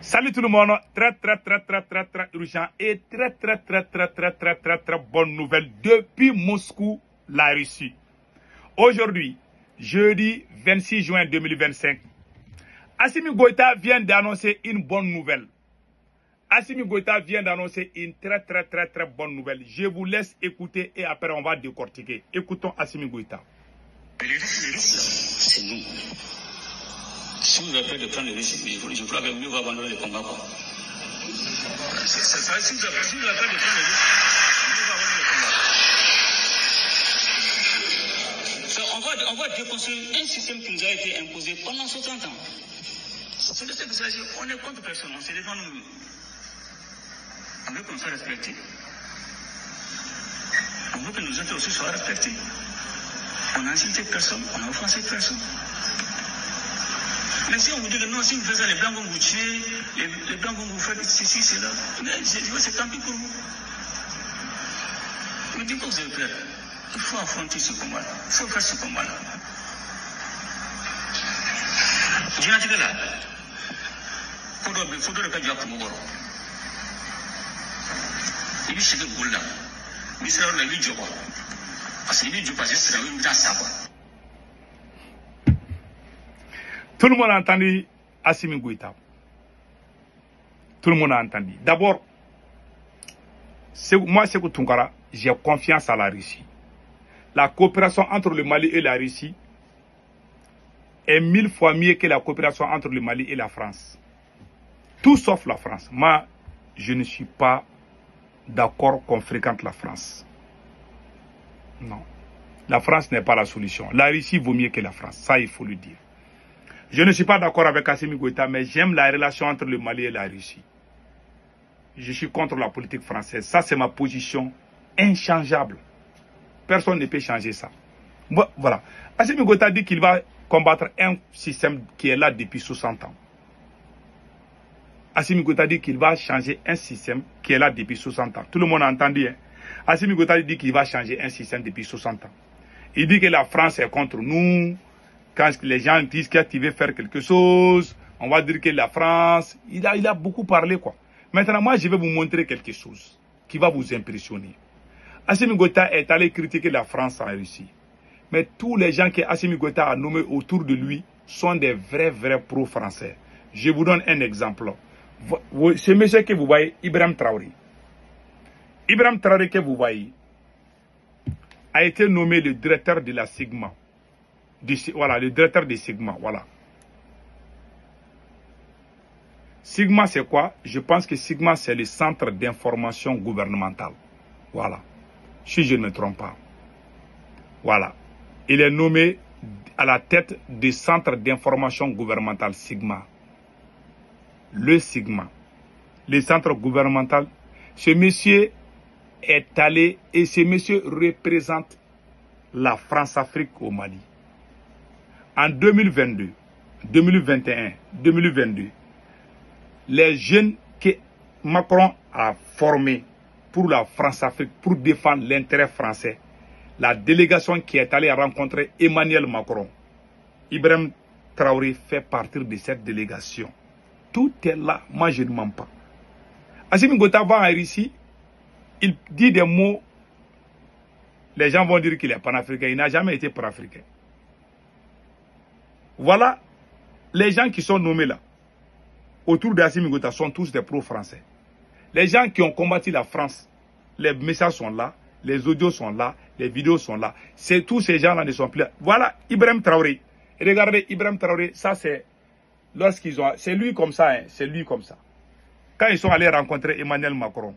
Salut tout le monde, très urgent et très bonne nouvelle depuis Moscou, la Russie. Aujourd'hui, jeudi 26 juin 2025, Assimi Goïta vient d'annoncer une bonne nouvelle. Assimi Goïta vient d'annoncer une très bonne nouvelle. Je vous laisse écouter et après on va décortiquer. Écoutons Assimi Goïta. C'est nous. Si vous avez peur de prendre le risque, je crois que mieux va abandonner le combat. Si vous avez peur de prendre le risque, mieux va abandonner le combat. On va déconstruire un système qui nous a été imposé pendant 60 ans. C'est de ce qu'il s'agit. On est contre personne, on se défend nous. On veut qu'on soit respecté. On veut que nos autres aussi soient respectés. On n'a insulté personne, on n'a offensé personne. Mais si on vous dit que non, si vous faites ça, les blancs vont vous tuer, les blancs vont vous faire ceci, cela, c'est tant pis pour vous. Mais du coup, vous avez peur. Il faut affronter ce combat-là. Il faut faire ce combat-là. Je n'ai là. Il faut le faire du Akumogoro. Il est chez le boule là. Mais c'est là où il est du roi. Parce qu'il est du passé, c'est là où il est dans sa voix. Tout le monde a entendu Assimi Goïta. Tout le monde a entendu. D'abord, moi, Sékou Tounkara, j'ai confiance à la Russie. La coopération entre le Mali et la Russie est 1000 fois mieux que la coopération entre le Mali et la France. Tout sauf la France. Moi, je ne suis pas d'accord qu'on fréquente la France. Non. La France n'est pas la solution. La Russie vaut mieux que la France. Ça, il faut le dire. Je ne suis pas d'accord avec Assimi Goïta, mais j'aime la relation entre le Mali et la Russie. Je suis contre la politique française. Ça, c'est ma position inchangeable. Personne ne peut changer ça. Voilà. Assimi Goïta dit qu'il va combattre un système qui est là depuis 60 ans. Assimi Goïta dit qu'il va changer un système qui est là depuis 60 ans. Tout le monde a entendu. Hein? Assimi Goïta dit qu'il va changer un système depuis 60 ans. Il dit que la France est contre nous. Quand les gens disent qu'il veut faire quelque chose, on va dire que la France, il a beaucoup parlé quoi. Maintenant, moi, je vais vous montrer quelque chose qui va vous impressionner. Assimi Goïta est allé critiquer la France en Russie. Mais tous les gens que Assimi Goïta a nommés autour de lui sont des vrais pro-français. Je vous donne un exemple. Ce monsieur que vous voyez, Ibrahim Traoré. Ibrahim Traoré que vous voyez a été nommé le directeur de la Sigma. Voilà, le directeur de Sigma, voilà. Sigma, c'est quoi? Je pense que Sigma, c'est le centre d'information gouvernementale. Voilà. Si je ne me trompe pas. Voilà. Il est nommé à la tête du centre d'information gouvernementale Sigma. Le Sigma. Le centre gouvernemental. Ce monsieur est allé et ce monsieur représente la France-Afrique au Mali. En 2022, 2021, 2022, les jeunes que Macron a formés pour la France-Afrique, pour défendre l'intérêt français, la délégation qui est allée rencontrer Emmanuel Macron, Ibrahim Traoré fait partie de cette délégation. Tout est là, moi je ne mens pas. Assimi Goïta va en Russie, il dit des mots, les gens vont dire qu'il est panafricain, il n'a jamais été panafricain. Voilà, les gens qui sont nommés là, autour d'Assimi Goïta, sont tous des pro-français. Les gens qui ont combattu la France, les messages sont là, les audios sont là, les vidéos sont là. Tous ces gens-là ne sont plus là. Voilà Ibrahim Traoré. Regardez, Ibrahim Traoré, ça c'est lorsqu'ils ont... C'est lui comme ça, hein, c'est lui comme ça. Quand ils sont allés rencontrer Emmanuel Macron,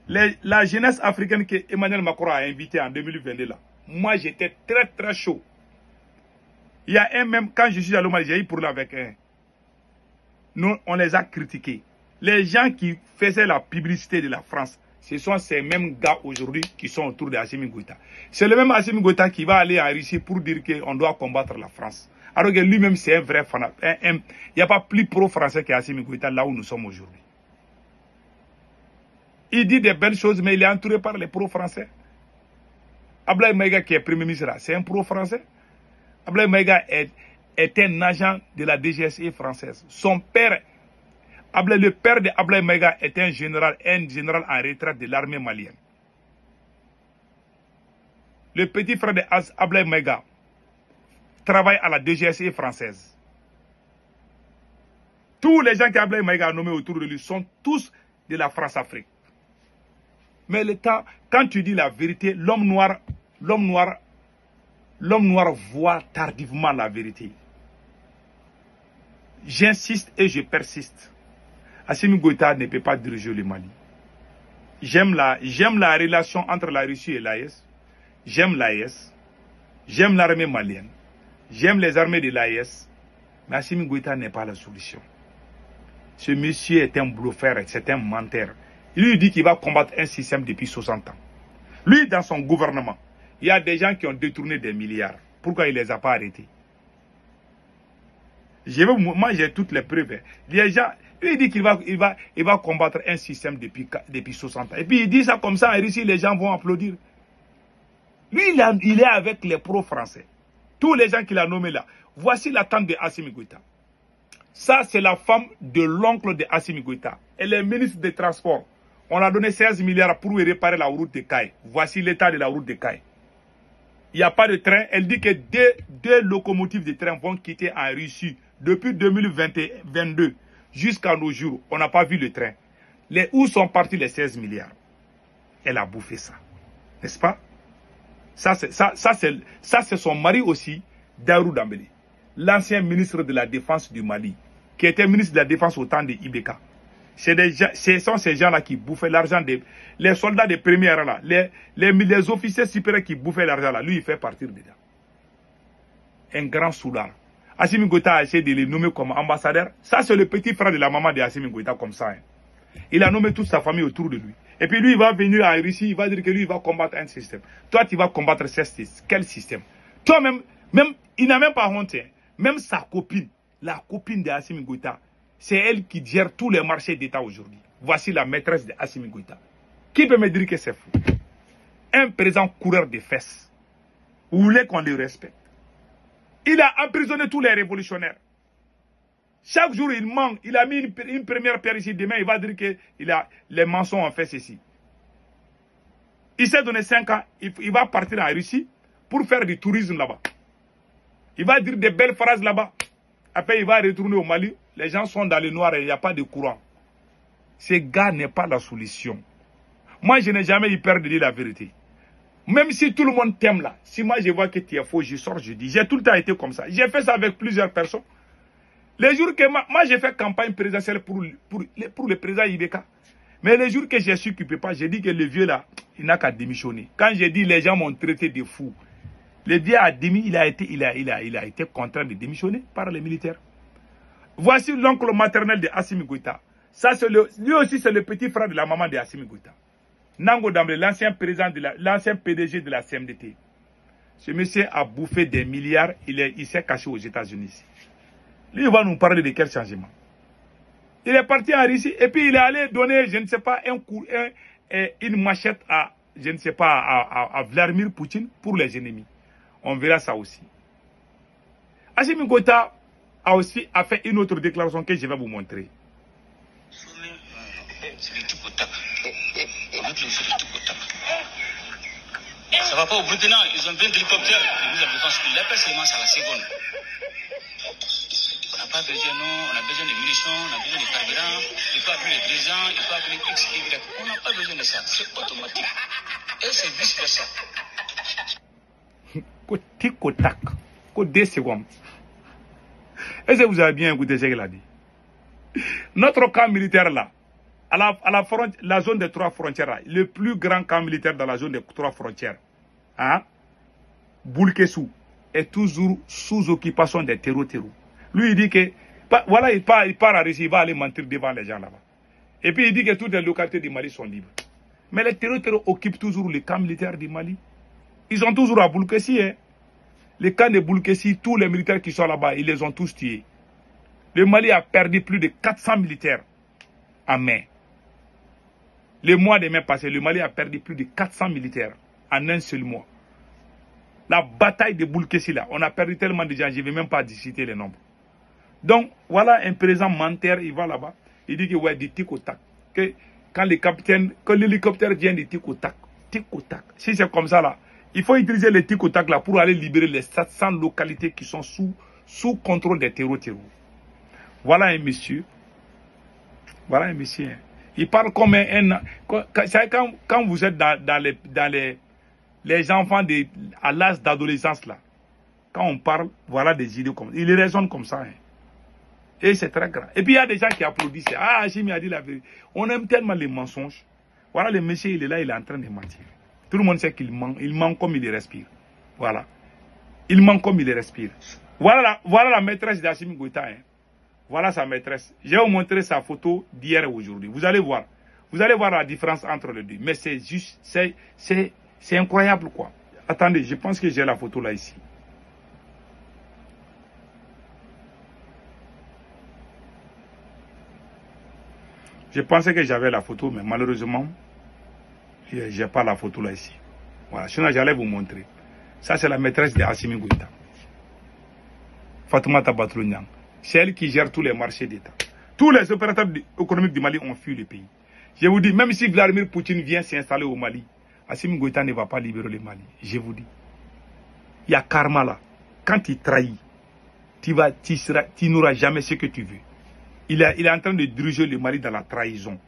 la jeunesse africaine que Emmanuel Macron a invitée en 2022 là, moi j'étais très chaud. Il y a un même, quand je suis allé au Mali, j'ai eu pour là avec un. Nous, on les a critiqués. Les gens qui faisaient la publicité de la France, ce sont ces mêmes gars aujourd'hui qui sont autour de Assimi Goïta. C'est le même Assimi Goïta qui va aller en Russie pour dire qu'on doit combattre la France. Alors que lui-même, c'est un vrai fan. Il n'y a pas plus pro-français qu'Assimi Goïta là où nous sommes aujourd'hui. Il dit des belles choses, mais il est entouré par les pro-français. Ablaye Maïga qui est premier ministre là, c'est un pro-français. Ablaye Maïga est un agent de la DGSE française. Son père Le père de Ablaye Maïga est un général en retraite de l'armée malienne. Le petit frère de Ablaye Maïga travaille à la DGSE française. Tous les gens qu'Ablaye Maïga a nommés autour de lui sont tous de la France-Afrique. Mais l'État, quand tu dis la vérité, l'homme noir voit tardivement la vérité. J'insiste et je persiste. Assimi Goïta ne peut pas diriger le Mali. J'aime la relation entre la Russie et l'AES. J'aime l'AES. J'aime l'armée malienne. J'aime les armées de l'AES. Mais Assimi Goïta n'est pas la solution. Ce monsieur est un bluffeur, c'est un menteur. Il lui dit qu'il va combattre un système depuis 60 ans. Lui, dans son gouvernement, il y a des gens qui ont détourné des milliards. Pourquoi il ne les a pas arrêtés? Moi, j'ai toutes les preuves. Les gens, lui, il dit qu'il va combattre un système depuis 60 ans. Et puis, il dit ça comme ça, en Russie, les gens vont applaudir. Lui, il est avec les pro-français. Tous les gens qu'il a nommés là. Voici la tante de Assimi Goïta. Ça, c'est la femme de l'oncle de Assimi Goïta. Elle est ministre des Transports. On a donné 16 milliards pour réparer la route de Caille. Voici l'état de la route de Caille. Il n'y a pas de train. Elle dit que deux locomotives de train vont quitter en Russie depuis 2022 jusqu'à nos jours. On n'a pas vu le train. Où sont partis les 16 milliards? Elle a bouffé ça. N'est-ce pas? Ça, c'est son mari aussi, Daourou Dambélé, l'ancien ministre de la Défense du Mali, qui était ministre de la Défense au temps de Ibeka. Ce sont ces gens-là qui bouffaient l'argent les soldats de première là, les officiers supérieurs qui bouffaient l'argent là. Lui, il fait partir dedans. Un grand soulard. Assimi Goïta a essayé de les nommer comme ambassadeur. Ça, c'est le petit frère de la maman de Assimi Goïta comme ça. Hein. Il a nommé toute sa famille autour de lui. Et puis lui, il va venir en Russie, il va dire que lui, il va combattre un système. Toi, tu vas combattre quel système? Toi-même, il n'a même pas honte. Hein. Même sa copine, la copine de Assimi Goïta, c'est elle qui gère tous les marchés d'État aujourd'hui. Voici la maîtresse de Assimi Goïta. Qui peut me dire que c'est fou? Un président coureur de fesses. Vous voulez qu'on le respecte? Il a emprisonné tous les révolutionnaires. Chaque jour, il ment. Il a mis une première pierre ici. Demain, il va dire que les mensonges ont fait ceci. Il s'est donné 5 ans. Il va partir en Russie pour faire du tourisme là-bas. Il va dire des belles phrases là-bas. Après, il va retourner au Mali. Les gens sont dans le noir et il n'y a pas de courant. Ce gars n'est pas la solution. Moi, je n'ai jamais eu peur de dire la vérité. Même si tout le monde t'aime là, si moi je vois que tu es faux, je sors, je dis. J'ai tout le temps été comme ça. J'ai fait ça avec plusieurs personnes. Les jours que moi j'ai fait campagne présidentielle pour le président Ibeka. Mais les jours que j'ai su qu'il ne peut pas, j'ai dit que le vieux là, il n'a qu'à démissionner. Quand j'ai dit les gens m'ont traité de fou, le vieux a démis, il a été contraint de démissionner par les militaires. Voici l'oncle maternel de Assimi Goïta. Ça, lui aussi, c'est le petit frère de la maman de Assimi Goïta. Nango Dambélé, l'ancien PDG de la CMDT. Ce monsieur a bouffé des milliards, il s'est caché aux États-Unis. Lui, il va nous parler de quel changement. Il est parti en Russie et puis il est allé donner, je ne sais pas, une machette à, je ne sais pas, à Vladimir Poutine pour les ennemis. On verra ça aussi. Assimi Goïta a fait une autre déclaration que je vais vous montrer. Ça va pas au Burkina, ils ont 20 hélicoptères, ils nous défense, ils l'appellent seulement à la seconde. On n'a pas besoin, non, on a besoin de munitions, on a besoin de carburant, il faut appeler les dirigeants, il faut appeler X, Y. On n'a pas besoin de ça, c'est automatique. Et c'est vice-versa. Tic-tac, 2 secondes. Est-ce que vous avez bien écouté ce qu'il a dit? Notre camp militaire là, la zone des 3 frontières là, le plus grand camp militaire dans la zone des 3 frontières, hein, Boulkessou, est toujours sous occupation des terreaux. Lui, il dit que, voilà, il part à Russie, il va aller mentir devant les gens là-bas. Et puis, il dit que toutes les localités du Mali sont libres. Mais les terreaux occupent toujours les camps militaires du Mali. Ils sont toujours à Boulkessi, hein. Les camps de Boulkessi, tous les militaires qui sont là-bas, ils les ont tous tués. Le Mali a perdu plus de 400 militaires en mai. Le mois de mai passé, le Mali a perdu plus de 400 militaires en un seul mois. La bataille de Boulkessi là, on a perdu tellement de gens, je ne vais même pas citer les nombres. Donc, voilà un président menteur, il va là-bas. Il dit que ouais, du tic au tac. Que quand l'hélicoptère vient du tic au tac. Tic au tac. Si c'est comme ça là, il faut utiliser les tic au tac là pour aller libérer les 700 localités qui sont sous contrôle des terreaux. Voilà un monsieur. Voilà un monsieur. Il parle comme quand vous êtes dans les enfants à l'âge d'adolescence là. Quand on parle, voilà des idées comme ça. Il raisonne comme ça. Hein. Et c'est très grave. Et puis il y a des gens qui applaudissent. Ah, Hachimi a dit la vérité. On aime tellement les mensonges. Voilà, le monsieur, il est là, il est en train de mentir. Tout le monde sait qu'il ment. Il ment comme il respire. Voilà. Il ment comme il respire. Voilà la maîtresse d'Hachimi Goïta. Hein. Voilà sa maîtresse. Je vais vous montrer sa photo d'hier et aujourd'hui. Vous allez voir. Vous allez voir la différence entre les deux. Mais c'est juste, c'est incroyable quoi. Attendez, je pense que j'ai la photo là ici. Je pensais que j'avais la photo, mais malheureusement, je n'ai pas la photo là ici. Voilà, sinon j'allais vous montrer. Ça, c'est la maîtresse de Assimi Goïta. Fatoumata Batrounian. C'est elle qui gère tous les marchés d'État. Tous les opérateurs économiques du Mali ont fui le pays. Je vous dis, même si Vladimir Poutine vient s'installer au Mali, Assimi Goïta ne va pas libérer le Mali. Je vous dis. Il y a karma là. Quand tu trahis, tu n'auras jamais ce que tu veux. Il est en train de diriger le Mali dans la trahison,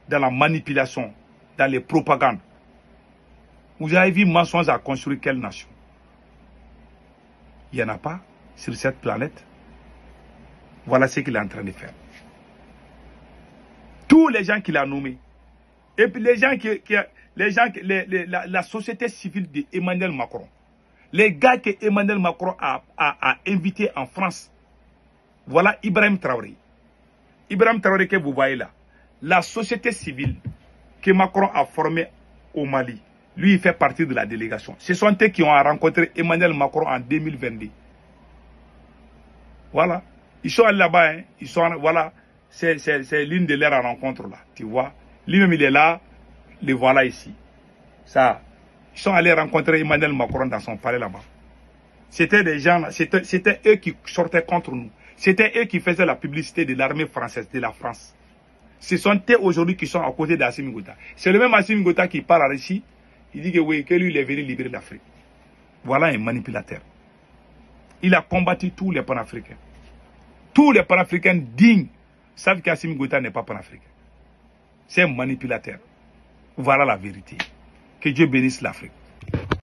dans la manipulation, dans les propagandes. Vous avez vu mensonges à construire quelle nation? Il n'y en a pas sur cette planète. Voilà ce qu'il est en train de faire. Tous les gens qu'il a nommés, et puis la société civile d'Emmanuel Macron, les gars que Emmanuel Macron a invités en France. Voilà Ibrahim Traoré. Ibrahim Traoré que vous voyez là. La société civile que Macron a formée au Mali, lui il fait partie de la délégation. Ce sont eux qui ont rencontré Emmanuel Macron en 2022. Voilà. Ils sont allés là-bas. Hein. Voilà. C'est l'une de leurs rencontres là. Tu vois. Lui-même il est là. Les voilà ici. Ça. Ils sont allés rencontrer Emmanuel Macron dans son palais là-bas. C'était des gens, c'était eux qui sortaient contre nous. C'était eux qui faisaient la publicité de l'armée française, de la France. Ce sont eux aujourd'hui qui sont à côté d'Assimi Goïta. C'est le même Assimi Goïta qui parle à Russie. Il dit que oui, que lui, il est venu libérer l'Afrique. Voilà un manipulateur. Il a combattu tous les panafricains. Tous les panafricains dignes savent qu'Assimi Goïta n'est pas panafricain. C'est un manipulateur. Voilà la vérité. Que Dieu bénisse l'Afrique.